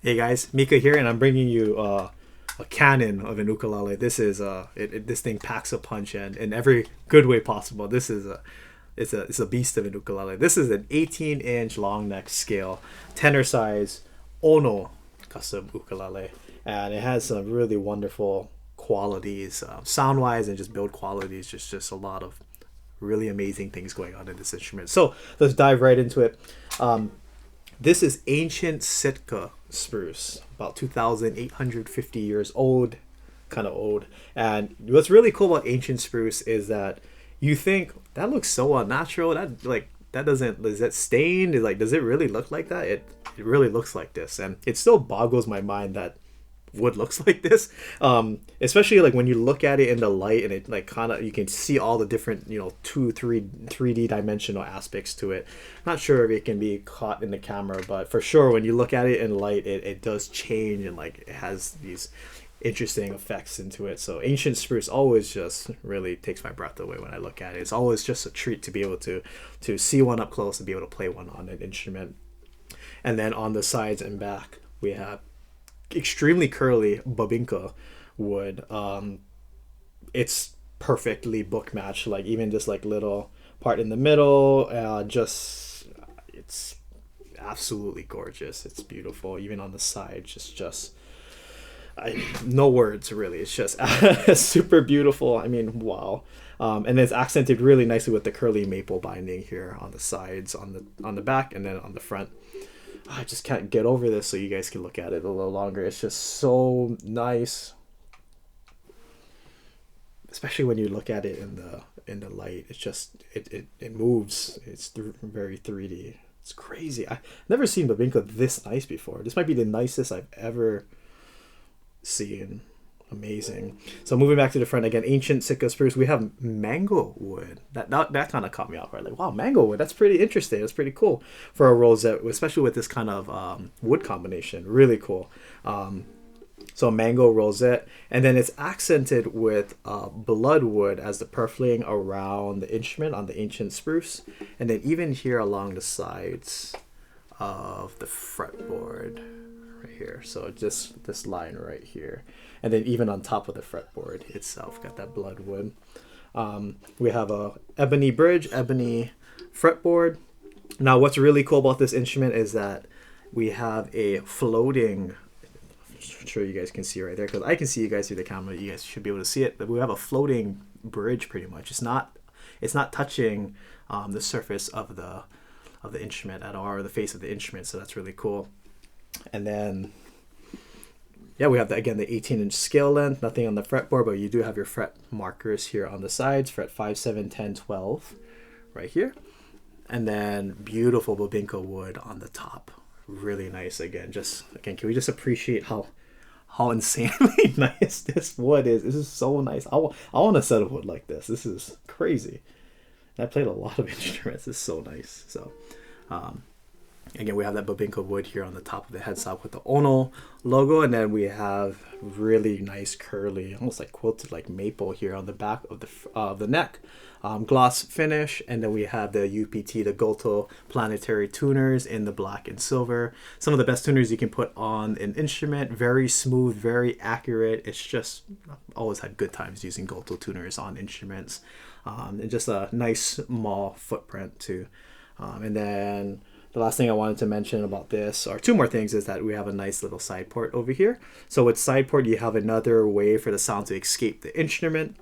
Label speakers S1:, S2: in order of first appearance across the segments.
S1: Hey guys, Mika here, and I'm bringing you a cannon of an ukulele. This is this thing packs a punch, and in every good way possible. This is it's a beast of an ukulele. This is an 18-inch long neck scale, tenor size, Ono custom ukulele, and it has some really wonderful qualities, sound wise, and just build qualities. Just a lot of really amazing things going on in this instrument. So let's dive right into it. This is ancient Sitka spruce, about 2,850 years old, kind of old. And what's really cool about ancient spruce is that you think that looks so unnatural. That doesn't, is that stained? Does it really look like that? It really looks like this, and it still boggles my mind that wood looks like this, especially like when you look at it in the light, and it like kind of, you can see all the different, 3D dimensional aspects to it. Not sure if it can be caught in the camera, but for sure when you look at it in light, it does change, and like it has these interesting effects into it. So ancient spruce always just really takes my breath away when I look at it. It's always just a treat to be able to see one up close and be able to play one on an instrument. And then on the sides and back we have extremely curly Babinka wood. It's perfectly book matched, like even just like little part in the middle, just it's absolutely gorgeous. It's beautiful, even on the side. No words really. It's just super beautiful. I mean, wow. And it's accented really nicely with the curly maple binding here on the sides, on the back, and then on the front. I just can't get over this, so you guys can look at it a little longer. It's just so nice, especially when you look at it in the light. It's just it moves. It's very 3D. It's crazy. I've never seen Babinka this nice before. This might be the nicest I've ever seen. Amazing. So moving back to the front again, ancient Sitka spruce. We have mango wood. That kind of caught me off guard. Like, wow, mango wood. That's pretty interesting. That's pretty cool for a rosette, especially with this kind of wood combination. Really cool. So mango rosette, and then it's accented with bloodwood as the purfling around the instrument on the ancient spruce, and then even here along the sides of the fretboard right here. So just this line right here, and then even on top of the fretboard itself, got that bloodwood. We have a ebony bridge, ebony fretboard. Now what's really cool about this instrument is that we have a floating, I'm sure you guys can see right there, because I can see you guys through the camera. You guys should be able to see it, but we have a floating bridge pretty much. It's not touching the surface of the instrument at all, or the face of the instrument, so that's really cool. And then yeah, we have the 18-inch scale length, nothing on the fretboard, but you do have your fret markers here on the sides, fret 5, 7, 10, 12 right here. And then beautiful Babinka wood on the top. Really nice. Again, can we just appreciate how insanely nice this wood is? This is so nice. I want a set of wood like this. This is crazy. I played a lot of instruments. It's so nice. So again, we have that Babinka wood here on the top of the headstock with the Ono logo, and then we have really nice curly, almost like quilted like maple here on the back of the neck, gloss finish, and then we have the UPT, the Goto planetary tuners in the black and silver. Some of the best tuners you can put on an instrument. Very smooth, very accurate. It's just, I've always had good times using Goto tuners on instruments, and just a nice small footprint too. And then the last thing I wanted to mention about this, or two more things, is that we have a nice little side port over here. So with side port, you have another way for the sound to escape the instrument.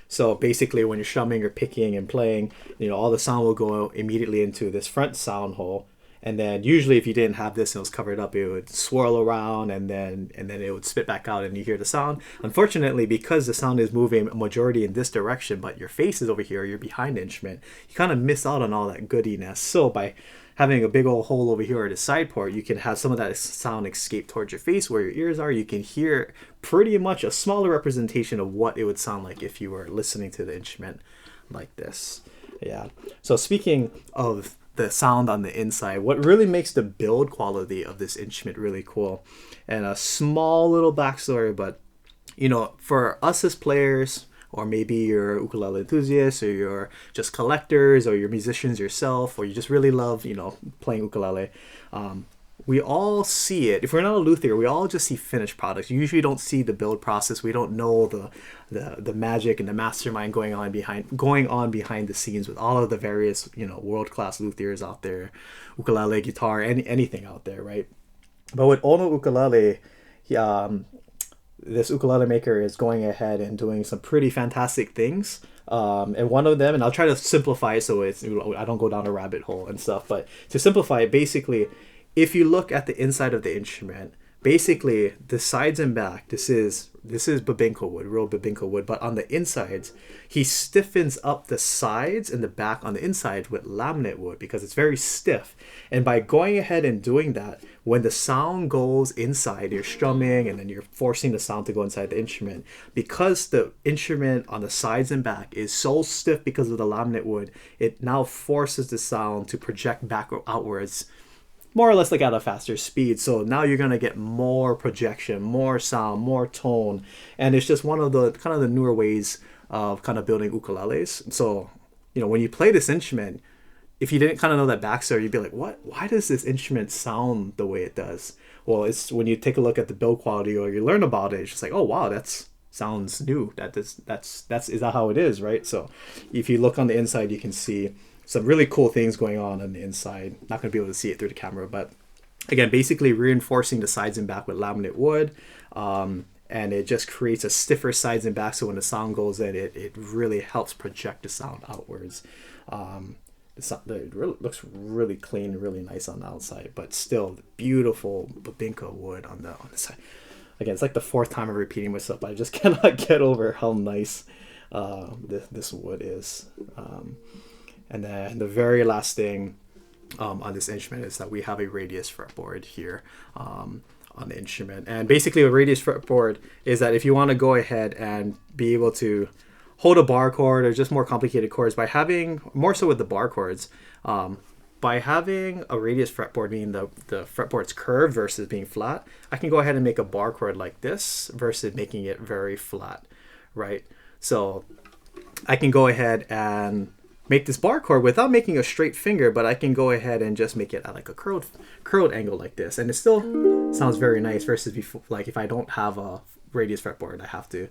S1: So basically when you're strumming or picking and playing, all the sound will go immediately into this front sound hole. And then usually if you didn't have this and it was covered up, it would swirl around, and then it would spit back out and you hear the sound. Unfortunately, because the sound is moving a majority in this direction, but your face is over here, you're behind the instrument, you kind of miss out on all that goodiness. So by having a big old hole over here at the side port, you can have some of that sound escape towards your face where your ears are. You can hear pretty much a smaller representation of what it would sound like if you were listening to the instrument like this. Yeah. So speaking of the sound on the inside, what really makes the build quality of this instrument really cool, and a small little backstory, but for us as players, or maybe you're ukulele enthusiasts, or you're just collectors, or you're musicians yourself, or you just really love playing ukulele, we all see it. If we're not a luthier, we all just see finished products. You usually don't see the build process. We don't know the magic and the mastermind going on behind the scenes with all of the various, you know, world-class luthiers out there, ukulele, guitar, anything out there, right? But with Ono Ukulele, this ukulele maker is going ahead and doing some pretty fantastic things. And one of them, and I'll try to simplify it so I don't go down a rabbit hole and stuff, but to simplify it, basically, if you look at the inside of the instrument, basically the sides and back, this is Babinka wood, real Babinka wood, but on the insides, he stiffens up the sides and the back on the inside with laminate wood because it's very stiff. And by going ahead and doing that, when the sound goes inside, you're strumming and then you're forcing the sound to go inside the instrument, because the instrument on the sides and back is so stiff because of the laminate wood, it now forces the sound to project back or outwards, more or less like at a faster speed. So now you're going to get more projection, more sound, more tone. And it's just one of the kind of the newer ways of kind of building ukuleles. So, you know, when you play this instrument, if you didn't kind of know that backstory, you'd be like, what? Why does this instrument sound the way it does? Well, it's when you take a look at the build quality or you learn about it, it's just like, oh, wow, that's sounds new. Is that how it is, right? So if you look on the inside, you can see some really cool things going on the inside. Not going to be able to see it through the camera, but again, basically reinforcing the sides and back with laminate wood. And it just creates a stiffer sides and back, so when the sound goes in, it really helps project the sound outwards. It really looks really clean, really nice on the outside, but still beautiful Babinka wood on the side. Again, it's like the fourth time I'm repeating myself, but I just cannot get over how nice this wood is. And then the very last thing on this instrument is that we have a radius fretboard here on the instrument. And basically a radius fretboard is that if you want to go ahead and be able to hold a bar chord or just more complicated chords, by having, more so with the bar chords, by having a radius fretboard, meaning the fretboard's curved versus being flat, I can go ahead and make a bar chord like this versus making it very flat, right? So I can go ahead and make this bar chord without making a straight finger, but I can go ahead and just make it at like a curled angle like this, and it still sounds very nice. Versus before, like if I don't have a radius fretboard, I have to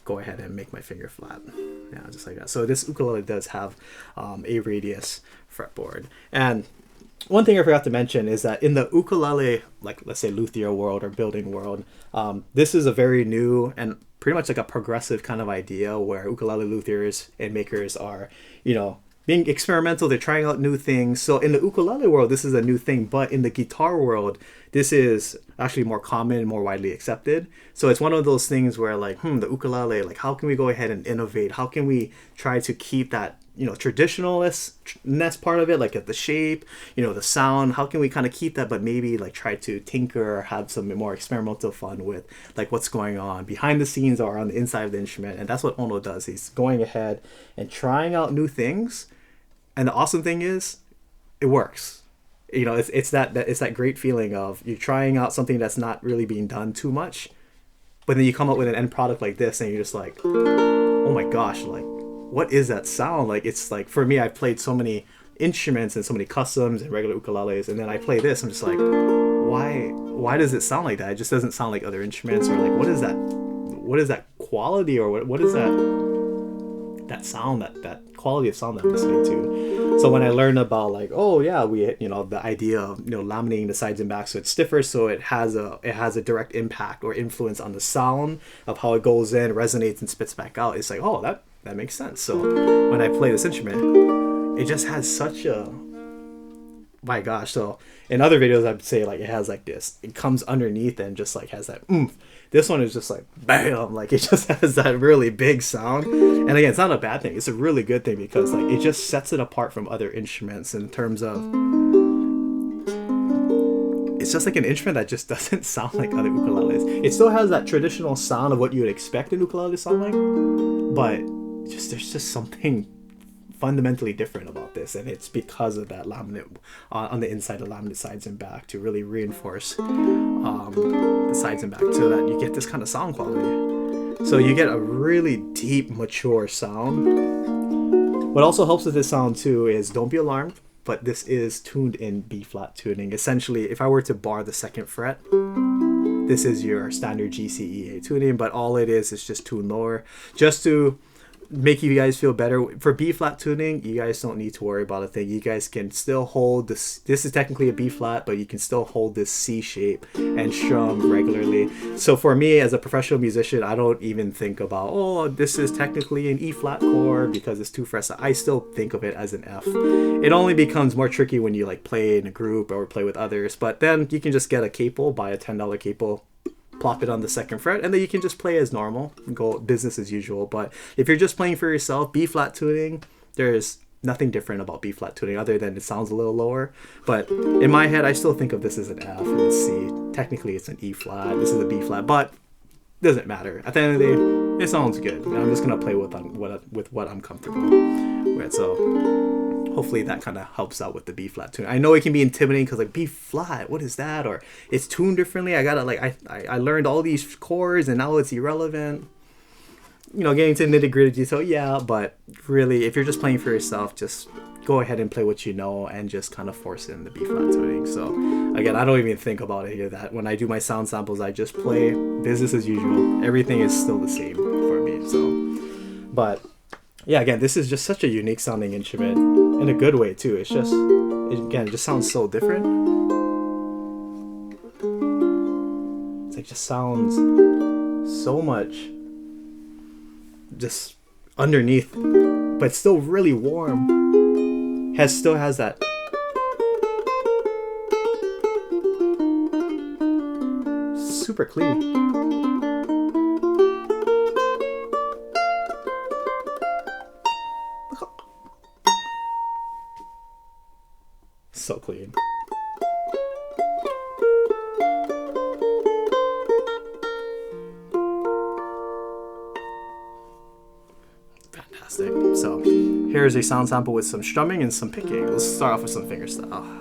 S1: go ahead and make my finger flat, yeah, just like that. So this ukulele does have a radius fretboard. And one thing I forgot to mention is that in the ukulele, like let's say luthier world or building world, this is a very new and pretty much like a progressive kind of idea where ukulele luthiers and makers are, you know, being experimental. They're trying out new things. So in the ukulele world, this is a new thing, but in the guitar world, this is actually more common and more widely accepted. So it's one of those things where like, the ukulele, like how can we go ahead and innovate? How can we try to keep that, you know, traditionalness part of it, like at the shape, you know, the sound, how can we kind of keep that, but maybe like try to tinker or have some more experimental fun with like what's going on behind the scenes or on the inside of the instrument. And that's what Ono does. He's going ahead and trying out new things. And the awesome thing is it works. You know, it's that great feeling of you're trying out something that's not really being done too much, but then you come up with an end product like this and you're just like, oh my gosh, like what is that sound? Like, it's like, for me, I've played so many instruments and so many customs and regular ukuleles, and then I play this, I'm just like, why does it sound like that? It just doesn't sound like other instruments. Or like, what is that quality, or what is that sound, that quality of sound that I'm listening to? So when I learned about like, oh yeah, the idea of, laminating the sides and backs so it's stiffer, so it has a direct impact or influence on the sound of how it goes in, resonates and spits back out. It's like, oh, that makes sense. So when I play this instrument, it just has such a, my gosh. So in other videos, I'd say like it has like this, it comes underneath and just like has that oomph. This one is just like bam, like it just has that really big sound. And again, it's not a bad thing. It's a really good thing because like it just sets it apart from other instruments in terms of, it's just like an instrument that just doesn't sound like other ukuleles. It still has that traditional sound of what you would expect an ukulele to sound like, but there's just something fundamentally different about this, and it's because of that laminate on the inside, the laminate sides and back to really reinforce the sides and back so that you get this kind of sound quality. So you get a really deep, mature sound. What also helps with this sound too is don't be alarmed. but this is tuned in B flat tuning. Essentially, if I were to bar the 2nd fret, this is your standard G, C, E, A tuning, but all it is just tuned lower. Just to make you guys feel better, for B flat tuning, you guys don't need to worry about a thing. You guys can still hold this. This is technically a B flat, but you can still hold this C shape and strum regularly. So for me as a professional musician, I don't even think about, oh, this is technically an E flat chord because it's 2 frets. I still think of it as an F. It only becomes more tricky when you like play in a group or play with others, but then you can just get a capo, buy a $10 capo, plop it on the 2nd fret, and then you can just play as normal and go business as usual. But if you're just playing for yourself, B flat tuning, there's nothing different about B flat tuning other than it sounds a little lower. But in my head, I still think of this as an F and a C. Technically, it's an E flat. This is a B flat, but doesn't matter. At the end of the day, it sounds good. And I'm just gonna play with what I'm comfortable with. So hopefully that kind of helps out with the B flat tune. I know it can be intimidating because like B flat, what is that? Or it's tuned differently. I gotta like I learned all these chords and now it's irrelevant. You know, getting to nitty gritty detail, yeah. But really, if you're just playing for yourself, just go ahead and play what you know and just kind of force in the B flat tuning. So again, I don't even think about any of that. When I do my sound samples, I just play business as usual. Everything is still the same for me. So, but yeah, again, this is just such a unique sounding instrument in a good way too. It's just, it just sounds so different. It's like just sounds so much just underneath, but still really warm. Still has that super clean. So clean. Fantastic. So here's a sound sample with some strumming and some picking. Let's start off with some fingerstyle.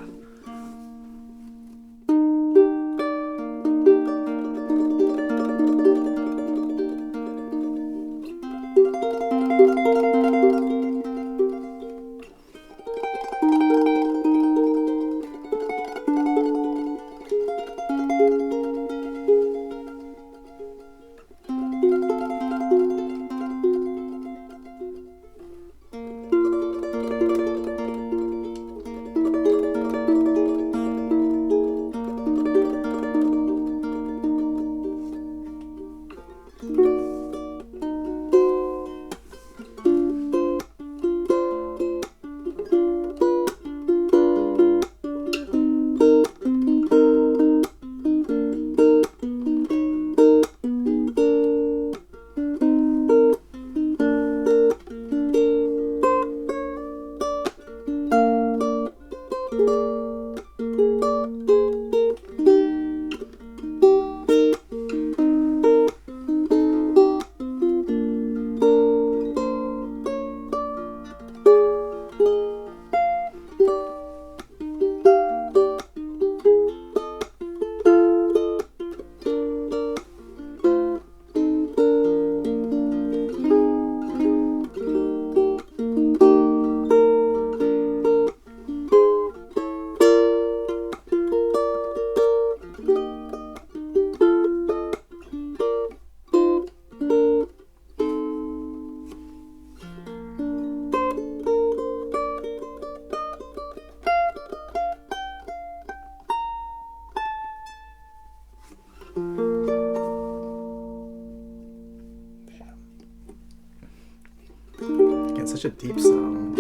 S1: Such a deep sound.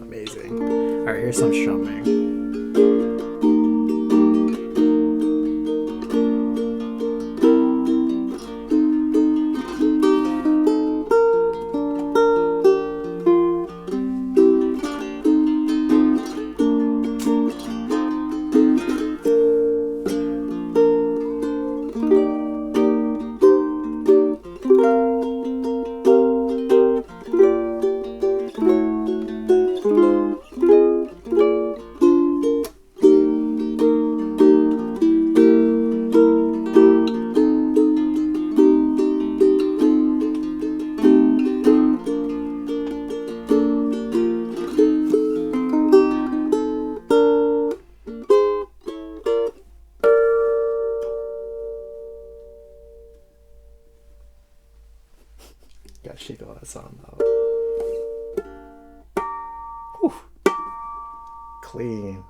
S1: Amazing. All right, here's some strumming. sound though. Whew. Clean.